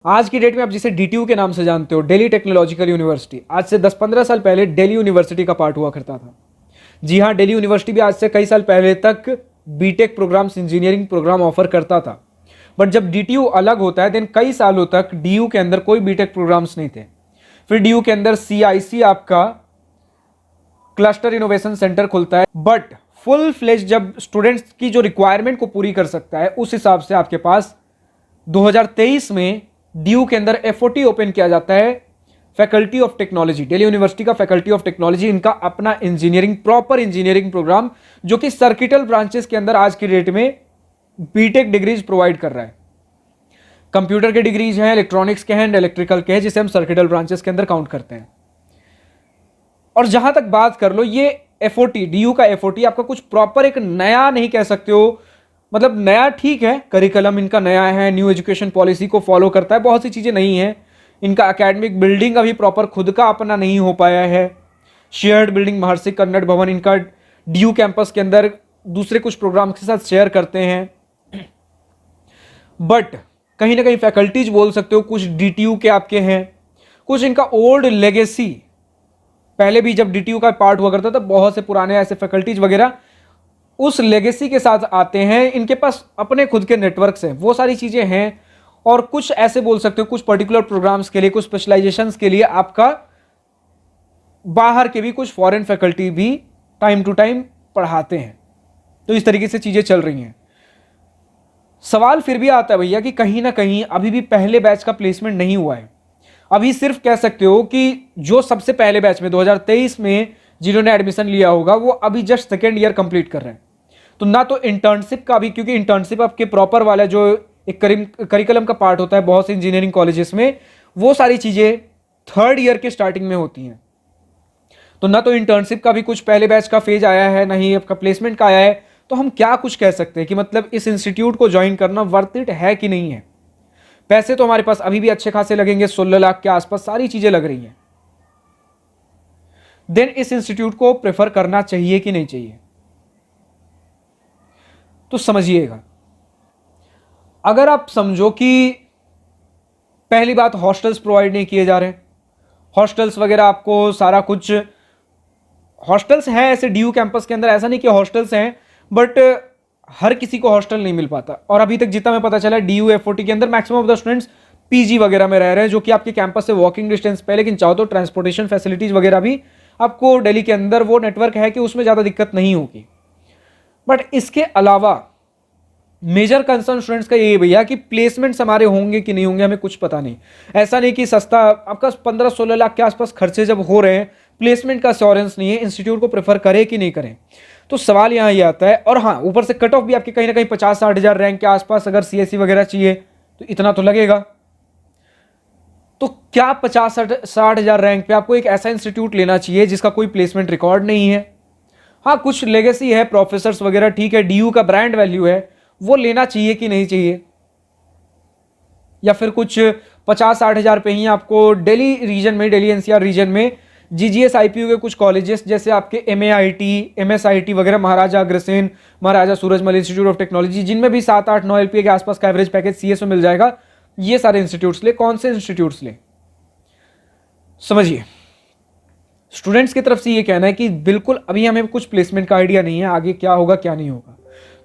आज की डेट में आप जिसे डीटीयू के नाम से जानते हो, दिल्ली टेक्नोलॉजिकल यूनिवर्सिटी, आज से 10-15 साल पहले दिल्ली यूनिवर्सिटी का पार्ट हुआ करता था। जी हाँ, दिल्ली यूनिवर्सिटी भी आज से कई साल पहले तक BTech programmes, engineering programme offer करता था। बट जब डीटीयू अलग होता है देन कई सालों तक डीयू के अंदर कोई बीटेक प्रोग्राम्स नहीं थे। फिर डीयू के अंदर सीआईसी आपका क्लस्टर इनोवेशन सेंटर खुलता है, बट फुल फ्लेज जब स्टूडेंट्स की जो रिक्वायरमेंट को पूरी कर सकता है उस हिसाब से आपके पास 2023 में डीयू के अंदर एफओटी ओपन किया जाता है। Faculty of technology, Delhi university का फैकल्टी ऑफ टेक्नोलॉजी, इनका अपना इंजीनियरिंग, प्रॉपर इंजीनियरिंग प्रोग्राम जो कि सर्किटल ब्रांचेस के अंदर आज की डेट में बीटेक डिग्रीज प्रोवाइड कर रहा है। कंप्यूटर के डिग्रीज हैं, इलेक्ट्रॉनिक्स के हैं, इलेक्ट्रिकल के हैं, जिसे हम सर्किटल ब्रांचेस के अंदर काउंट करते हैं। और जहां तक बात कर लो, ये एफओटी, डीयू का एफओटी आपका कुछ प्रॉपर एक नया नहीं कह सकते हो, मतलब नया ठीक है, करिकुलम इनका नया है, न्यू एजुकेशन पॉलिसी को फॉलो करता है, बहुत सी चीजें नहीं है। इनका एकेडमिक बिल्डिंग अभी प्रॉपर खुद का अपना नहीं हो पाया है। शेयर्ड बिल्डिंग महर्षि कन्नड़ भवन इनका डीयू कैंपस के अंदर दूसरे कुछ प्रोग्राम के साथ शेयर करते हैं। बट कहीं ना कहीं फैकल्टीज बोल सकते हो कुछ डीटीयू के आपके हैं, कुछ इनका ओल्ड लेगेसी, पहले भी जब डीटीयू का पार्ट हुआ करता था बहुत से पुराने ऐसे फैकल्टीज वगैरह उस लेगेसी के साथ आते हैं। इनके पास अपने खुद के नेटवर्क्स हैं, वो सारी चीजें हैं। और कुछ ऐसे बोल सकते हो कुछ पर्टिकुलर प्रोग्राम्स के लिए, कुछ स्पेशलाइजेशंस के लिए आपका बाहर के भी कुछ फॉरेन फैकल्टी भी टाइम टू टाइम पढ़ाते हैं। तो इस तरीके से चीजें चल रही हैं। सवाल फिर भी आता है भैया कि कहीं ना कहीं अभी भी पहले बैच का प्लेसमेंट नहीं हुआ है। अभी सिर्फ कह सकते हो कि जो सबसे पहले बैच में 2023 में जिन्होंने एडमिशन लिया होगा वो अभी जस्ट सेकेंड ईयर कंप्लीट कर रहे हैं। तो ना तो इंटर्नशिप का भी, क्योंकि इंटर्नशिप आपके प्रॉपर वाला जो एक करिकुलम का पार्ट होता है बहुत से इंजीनियरिंग कॉलेजेस में, वो सारी चीजें थर्ड ईयर के स्टार्टिंग में होती हैं। तो ना तो इंटर्नशिप का भी कुछ पहले बैच का फेज आया है, ना ही आपका प्लेसमेंट का आया है। तो हम क्या कुछ कह सकते हैं कि मतलब इस इंस्टीट्यूट को ज्वाइन करना वर्थ इट है कि नहीं है। पैसे तो हमारे पास अभी भी अच्छे खासे लगेंगे, 16 लाख के आसपास सारी चीजें लग रही हैं। देन इस इंस्टीट्यूट को प्रेफर करना चाहिए कि नहीं चाहिए। तो समझिएगा, अगर आप समझो कि पहली बात हॉस्टल्स प्रोवाइड नहीं किए जा रहे, हॉस्टल्स वगैरह आपको सारा कुछ, हॉस्टल्स हैं ऐसे डीयू कैंपस के अंदर, ऐसा नहीं कि हॉस्टल्स हैं, बट हर किसी को हॉस्टल नहीं मिल पाता। और अभी तक जितना मैं पता चला डीयू एफओटी के अंदर maximum of the students PG वगैरह में रह रहे हैं, जो कि आपके कैंपस से वॉकिंग डिस्टेंस पे। लेकिन चाहो तो ट्रांसपोर्टेशन फैसिलिटीज वगैरह भी आपको दिल्ली के अंदर वो नेटवर्क है कि उसमें ज़्यादा दिक्कत नहीं होगी। बट इसके अलावा मेजर कंसर्न स्टूडेंट्स का ये भैया कि प्लेसमेंट्स हमारे होंगे कि नहीं होंगे, हमें कुछ पता नहीं। ऐसा नहीं कि सस्ता आपका 15-16 लाख के आसपास खर्चे जब हो रहे हैं, प्लेसमेंट का एश्योरेंस नहीं है, इंस्टीट्यूट को प्रेफर करें कि नहीं करें। तो सवाल यहाँ ये आता है। और हाँ, ऊपर से कट ऑफ भी आपके कहीं ना कहीं 50-60 हज़ार रैंक के आसपास अगर सीएससी वगैरह चाहिए तो इतना तो लगेगा। तो क्या 50-60 हज़ार रैंक पे आपको एक ऐसा इंस्टीट्यूट लेना चाहिए जिसका कोई प्लेसमेंट रिकॉर्ड नहीं है? हाँ, कुछ लेगेसी है, प्रोफेसर्स वगैरह ठीक है, डीयू का ब्रांड वैल्यू है, वो लेना चाहिए कि नहीं चाहिए? या फिर कुछ 50-60 हज़ार पे ही आपको दिल्ली रीजन में, दिल्ली एनसीआर रीजन में जीजीएस आईपीयू के कुछ कॉलेजेस जैसे आपके एमएआईटी, एमएसआईटी वगैरह, महाराजा अग्रसेन, महाराजा सूरजमल इंस्टीट्यूट ऑफ टेक्नोलॉजी, जिनमें भी 7-8-9 एलपीए के आसपास का एवरेज पैकेज सीएस में मिल जाएगा, ये सारे इंस्टीट्यूट्स ले। कौन से इंस्टीट्यूट्स ले? समझिए, स्टूडेंट्स की तरफ से ये कहना है कि बिल्कुल अभी हमें कुछ प्लेसमेंट का आइडिया नहीं है, आगे क्या होगा क्या नहीं होगा।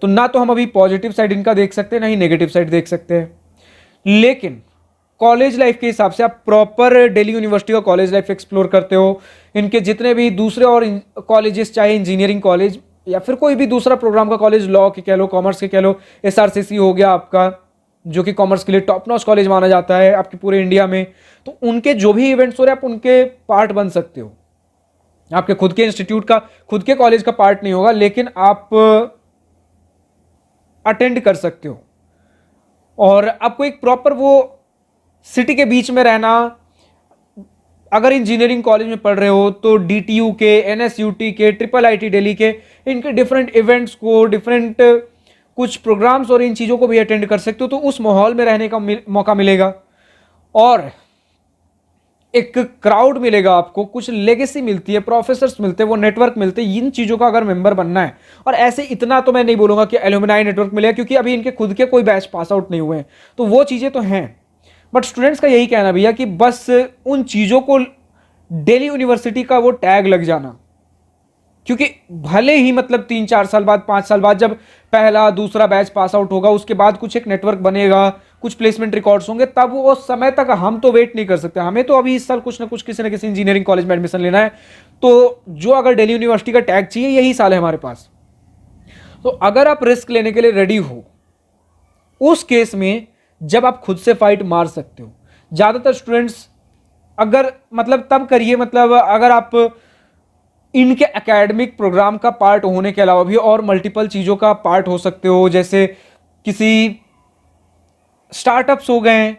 तो ना तो हम अभी पॉजिटिव साइड इनका देख सकते हैं, ना ही नेगेटिव साइड देख सकते हैं। लेकिन कॉलेज लाइफ के हिसाब से आप प्रॉपर दिल्ली यूनिवर्सिटी का कॉलेज लाइफ एक्सप्लोर करते हो, इनके जितने भी दूसरे और कॉलेजेस, चाहे इंजीनियरिंग कॉलेज या फिर कोई भी दूसरा प्रोग्राम का कॉलेज, लॉ के कह लो, कॉमर्स के कह लो, एसआरसीसी हो गया आपका, जो कि कॉमर्स के लिए टॉप नॉच कॉलेज माना जाता है आपके पूरे इंडिया में, तो उनके जो भी इवेंट्स हो रहे हैं आप उनके पार्ट बन सकते हो। आपके खुद के इंस्टीट्यूट का, खुद के कॉलेज का पार्ट नहीं होगा, लेकिन आप अटेंड कर सकते हो। और आपको एक प्रॉपर वो सिटी के बीच में रहना, अगर इंजीनियरिंग कॉलेज में पढ़ रहे हो तो डीटीयू के, एनएसयूटी के, ट्रिपल आईटी दिल्ली के, इनके डिफरेंट इवेंट्स को, डिफरेंट कुछ प्रोग्राम्स और इन चीज़ों को भी अटेंड कर सकते हो। तो उस माहौल में रहने का मौका मिलेगा और एक क्राउड मिलेगा आपको, कुछ लेगेसी मिलती है, प्रोफेसर्स मिलते हैं, वो नेटवर्क मिलते हैं। इन चीज़ों का अगर मेंबर बनना है, और ऐसे इतना तो मैं नहीं बोलूँगा कि एलुमनाई नेटवर्क मिलेगा, क्योंकि अभी इनके खुद के कोई बैच पास आउट नहीं हुए हैं, तो वो चीज़ें तो हैं। बट स्टूडेंट्स का यही कहना भैया कि बस उन चीज़ों को दिल्ली यूनिवर्सिटी का वो टैग लग जाना, क्योंकि भले ही मतलब 3-4 साल बाद 5 साल बाद जब पहला दूसरा बैच पास आउट होगा, उसके बाद कुछ एक नेटवर्क बनेगा, कुछ प्लेसमेंट रिकॉर्ड्स होंगे, तब वो उस समय तक हम तो वेट नहीं कर सकते। हमें तो अभी इस साल कुछ ना कुछ किसी ना किसी इंजीनियरिंग कॉलेज में एडमिशन लेना है, तो जो अगर दिल्ली यूनिवर्सिटी का टैग चाहिए यही साल है हमारे पास। तो अगर आप रिस्क लेने के लिए रेडी हो, उस केस में जब आप खुद से फाइट मार सकते हो, ज्यादातर स्टूडेंट्स अगर मतलब तब करिए, मतलब अगर आप इनके एकेडमिक प्रोग्राम का पार्ट होने के अलावा भी और मल्टीपल चीज़ों का पार्ट हो सकते हो, जैसे किसी स्टार्टअप्स हो गए,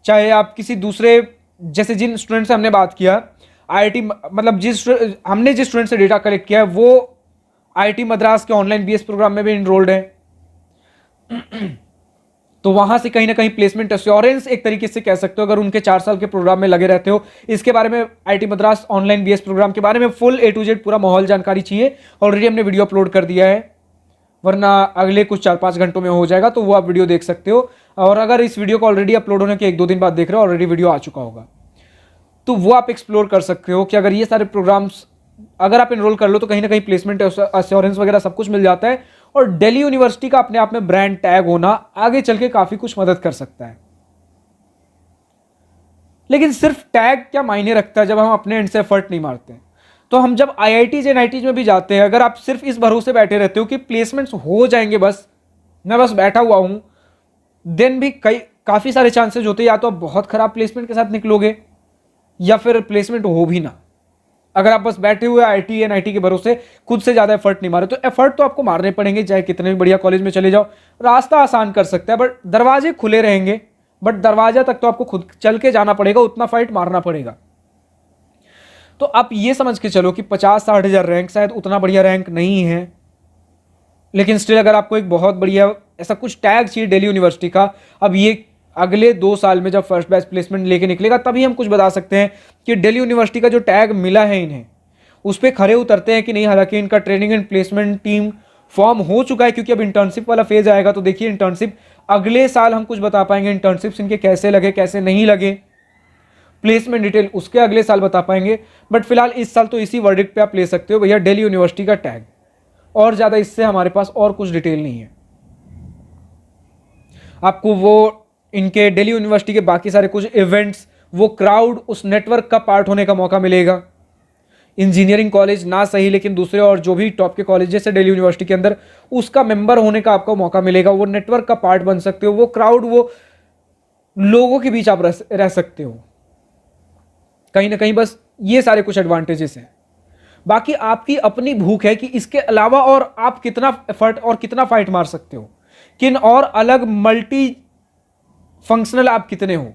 चाहे आप किसी दूसरे, जैसे जिन स्टूडेंट से हमने बात किया आईआईटी, मतलब हमने जिस स्टूडेंट से डेटा कलेक्ट किया है वो आईआईटी मद्रास के ऑनलाइन बीएस प्रोग्राम में भी इनरोल्ड है, तो वहां से कहीं ना कहीं प्लेसमेंट एश्योरेंस एक तरीके से कह सकते हो, अगर उनके 4 साल के प्रोग्राम में लगे रहते हो। इसके बारे में IIT Madras online BS programme के बारे में फुल A to Z पूरा माहौल जानकारी चाहिए, ऑलरेडी हमने वीडियो अपलोड कर दिया है, वरना अगले कुछ 4-5 घंटों में हो जाएगा, तो वो आप वीडियो देख सकते हो। और अगर इस वीडियो को ऑलरेडी अपलोड होने के 1-2 दिन बाद देख रहे हो, ऑलरेडी वीडियो आ चुका होगा, तो वो आप एक्सप्लोर कर सकते हो कि अगर ये सारे प्रोग्राम्स अगर आप इनरोल कर लो तो कहीं ना कहीं प्लेसमेंट एश्योरेंस वगैरह सब कुछ मिल जाता है, और दिल्ली यूनिवर्सिटी का अपने आप में ब्रांड टैग होना आगे चल के काफी कुछ मदद कर सकता है। लेकिन सिर्फ टैग क्या मायने रखता है जब हम अपने एंड से एफर्ट नहीं मारते। तो हम जब आईआईटीज एनआईटीज में भी जाते हैं, अगर आप सिर्फ इस भरोसे बैठे रहते हो कि प्लेसमेंट्स हो जाएंगे, बस मैं बस बैठा हुआ हूं, देन भी काफी सारे चांसेस होते हैं या तो आप बहुत खराब प्लेसमेंट के साथ निकलोगे या फिर प्लेसमेंट हो भी ना। अगर आप बस बैठे हुए आईटी एनआईटी के भरोसे खुद से ज्यादा एफर्ट नहीं मारे, तो एफर्ट तो आपको मारने पड़ेंगे, चाहे कितने भी बढ़िया कॉलेज में चले जाओ। रास्ता आसान कर सकता है, बट दरवाजे खुले रहेंगे, बट दरवाजा तक तो आपको खुद चल के जाना पड़ेगा, उतना फाइट मारना पड़ेगा। तो आप ये समझ के चलो कि 50-60 हज़ार रैंक शायद उतना बढ़िया रैंक नहीं है, लेकिन स्टिल अगर आपको एक बहुत बढ़िया ऐसा कुछ टैग चाहिए दिल्ली यूनिवर्सिटी का, अब ये अगले 2 साल में जब फर्स्ट बैच प्लेसमेंट लेके निकलेगा तभी हम कुछ बता सकते हैं कि दिल्ली यूनिवर्सिटी का जो टैग मिला है इन्हें, उस पर खरे उतरते हैं कि नहीं। हालांकि इनका training and placement team form हो चुका है, क्योंकि अब इंटर्नशिप वाला फेज आएगा, तो देखिए इंटर्नशिप अगले साल हम कुछ बता पाएंगे, इंटर्नशिप्स इनके कैसे लगे कैसे नहीं लगे, प्लेसमेंट डिटेल उसके अगले साल बता पाएंगे। बट फिलहाल इस साल तो इसी वर्डिक्ट पे आप ले सकते हो, भैया दिल्ली यूनिवर्सिटी का टैग, और ज्यादा इससे हमारे पास और कुछ डिटेल नहीं है। आपको वो इनके दिल्ली यूनिवर्सिटी के बाकी सारे कुछ इवेंट्स, वो क्राउड, उस नेटवर्क का पार्ट होने का मौका मिलेगा। इंजीनियरिंग कॉलेज ना सही, लेकिन दूसरे और जो भी टॉप के कॉलेज जैसे दिल्ली यूनिवर्सिटी के अंदर, उसका मेंबर होने का आपको मौका मिलेगा, वो नेटवर्क का पार्ट बन सकते हो, वो क्राउड, वो लोगों के बीच आप रह सकते हो कहीं ना कहीं। बस ये सारे कुछ एडवांटेजेस हैं। बाकी आपकी अपनी भूख है कि इसके अलावा और आप कितना एफर्ट और कितना फाइट मार सकते हो, किन और अलग मल्टी फंक्शनल आप कितने हो।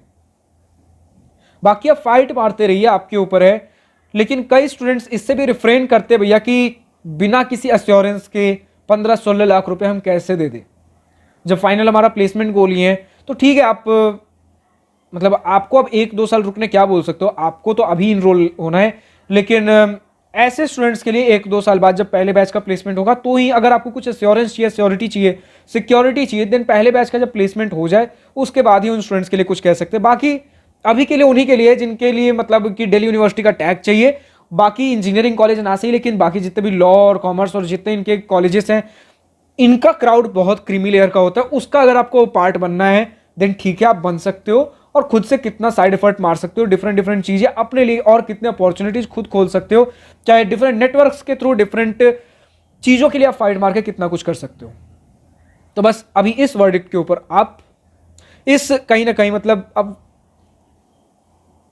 बाकी आप फाइट मारते रहिए, आपके ऊपर है। लेकिन कई स्टूडेंट्स इससे भी रिफ्रेन करते भैया कि बिना किसी एश्योरेंस के 15-16 लाख रुपए हम कैसे दे दें, जब फाइनल हमारा प्लेसमेंट गोल ही है। तो ठीक है, आप मतलब आपको अब 1-2 साल रुकने क्या बोल सकते हो, आपको तो अभी इनरोल होना है। लेकिन ऐसे स्टूडेंट्स के लिए 1-2 साल बाद जब पहले बैच का प्लेसमेंट होगा, तो ही अगर आपको कुछ एश्योरेंस चाहिए, श्योरिटी चाहिए, सिक्योरिटी चाहिए, देन पहले बैच का जब प्लेसमेंट हो जाए उसके बाद ही उन स्टूडेंट्स के लिए कुछ कह सकते हैं। बाकी अभी के लिए उन्हीं के लिए जिनके लिए मतलब कि दिल्ली यूनिवर्सिटी का टैग चाहिए। बाकी इंजीनियरिंग कॉलेज ना सही, लेकिन बाकी जितने भी लॉ और कॉमर्स और जितने इनके कॉलेजेस हैं, इनका क्राउड बहुत क्रीमी लेयर का होता है। उसका अगर आपको पार्ट बनना है देन ठीक है, आप बन सकते हो, और खुद से कितना साइड एफर्ट मार सकते हो, डिफरेंट चीजें अपने लिए, और कितने अपॉर्चुनिटीज खुद खोल सकते हो, चाहे डिफरेंट नेटवर्क्स के थ्रू डिफरेंट चीजों के लिए आप फाइट मार के कितना कुछ कर सकते हो। तो बस अभी इस वर्डिक्ट के ऊपर आप इस कहीं ना कहीं मतलब अब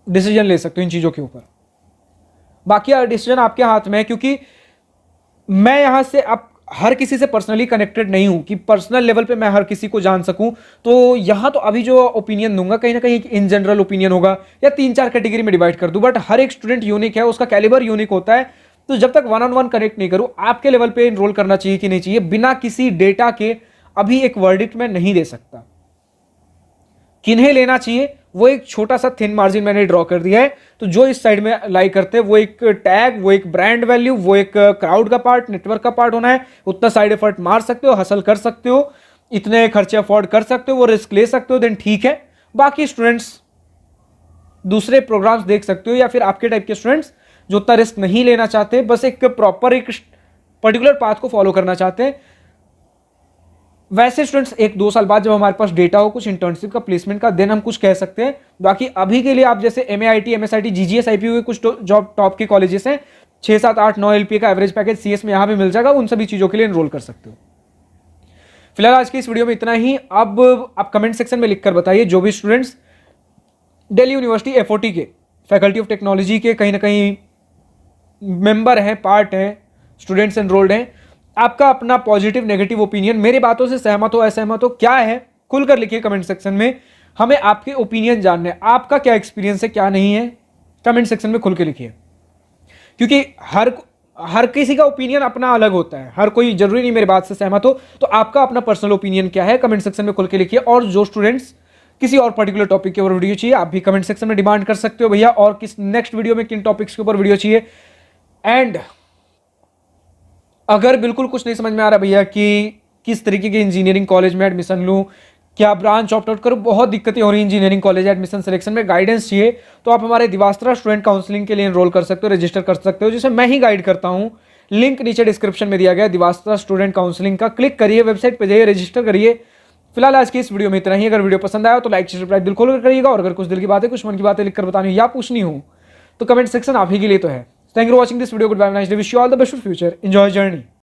डिसीजन ले सकते हो इन चीजों के ऊपर। बाकी डिसीजन आपके हाथ में है, क्योंकि मैं यहां से अब हर किसी से पर्सनली कनेक्टेड नहीं हूं कि पर्सनल लेवल पे मैं हर किसी को जान सकूं। तो यहां तो अभी जो ओपिनियन दूंगा कहीं ना कहीं इन जनरल ओपिनियन होगा, या 3-4 कैटेगरी में डिवाइड कर दूं। बट हर एक स्टूडेंट यूनिक है, उसका कैलिबर यूनिक होता है। तो जब तक 1-on-1 कनेक्ट नहीं करूं, आपके लेवल पे इनरोल करना चाहिए कि नहीं चाहिए, बिना किसी डेटा के अभी एक वर्डिक्ट में नहीं दे सकता। किन्हें लेना चाहिए वो एक छोटा सा थिन मार्जिन मैंने ड्रॉ कर दिया है। तो जो इस साइड में लाइक करते हैं, वो एक टैग, वो एक ब्रांड वैल्यू, वो एक क्राउड का पार्ट, नेटवर्क का पार्ट होना है। उतना साइड एफर्ट मार सकते हो, हसल कर सकते हो, इतने खर्चे अफोर्ड कर सकते हो, वो रिस्क ले सकते हो, देन ठीक है। बाकी स्टूडेंट्स दूसरे प्रोग्राम्स देख सकते हो, या फिर आपके टाइप के स्टूडेंट्स जो उतना रिस्क नहीं लेना चाहते, बस एक प्रॉपर एक पर्टिकुलर पाथ को फॉलो करना चाहते हैं, वैसे स्टूडेंट्स 1-2 साल बाद जब हमारे पास डेटा हो कुछ इंटर्नशिप का, प्लेसमेंट का, देन हम कुछ कह सकते हैं। बाकी अभी के लिए आप जैसे MAIT, MSIT, GGS, IPU के कुछ जॉब टॉप के कॉलेजेस हैं, 6, 7, 8, 9 LPA का एवरेज पैकेज CS में यहाँ भी मिल जाएगा, उन सभी चीज़ों के लिए एनरोल कर सकते हो। फिलहाल आज की इस वीडियो में इतना ही। अब आप कमेंट सेक्शन में लिखकर बताइए, जो भी स्टूडेंट्स दिल्ली यूनिवर्सिटी FOT के फैकल्टी ऑफ टेक्नोलॉजी के कहीं ना कहीं मेंबर हैं, पार्ट हैं, स्टूडेंट्स एनरोल्ड हैं, आपका अपना पॉजिटिव नेगेटिव ओपिनियन, मेरी बातों से सहमत हो असहमत हो, क्या है, खुलकर लिखिए कमेंट सेक्शन में। हमें आपके ओपिनियन जानने हैं, आपका क्या एक्सपीरियंस है, क्या नहीं है, कमेंट सेक्शन में खुल के लिखिए, क्योंकि हर किसी का ओपिनियन अपना अलग होता है, हर कोई जरूरी नहीं मेरी बात से सहमत हो, तो आपका अपना पर्सनल ओपिनियन क्या है, कमेंट सेक्शन में खुल के लिखिए। और जो स्टूडेंट्स किसी और पर्टिकुलर टॉपिक के ऊपर वीडियो चाहिए, आप भी कमेंट सेक्शन में डिमांड कर सकते हो भैया, और किस नेक्स्ट वीडियो में किन टॉपिक्स के ऊपर वीडियो चाहिए। एंड अगर बिल्कुल कुछ नहीं समझ में आ रहा भैया कि किस तरीके के इंजीनियरिंग कॉलेज में एडमिशन लूं, क्या ब्रांच ऑप्ट आउट करूं, बहुत दिक्कतें हो रही इंजीनियरिंग कॉलेज एडमिशन सिलेक्शन में, गाइडेंस चाहिए, तो आप हमारे दिवास्त्रा स्टूडेंट काउंसलिंग के लिए एनरोल कर सकते हो, रजिस्टर कर सकते हो, जिसे मैं ही गाइड करता हूं। लिंक नीचे डिस्क्रिप्शन में दिया गया दिवास्त्रा स्टूडेंट काउंसलिंग का, क्लिक करिए, वेबसाइट पर जाइए, रजिस्टर करिए। फिलहाल आज की इस वीडियो में इतना ही। अगर वीडियो पसंद आया तो लाइक सब्सक्राइब दिल खोलकर करिएगा, और अगर कुछ दिल की बातें, कुछ मन की बातें लिखकर बतानी हो या पूछनी हो तो कमेंट सेक्शन आप ही के लिए तो है। Thank you for watching this video, goodbye, nice day, wish you all the best for future, enjoy journey.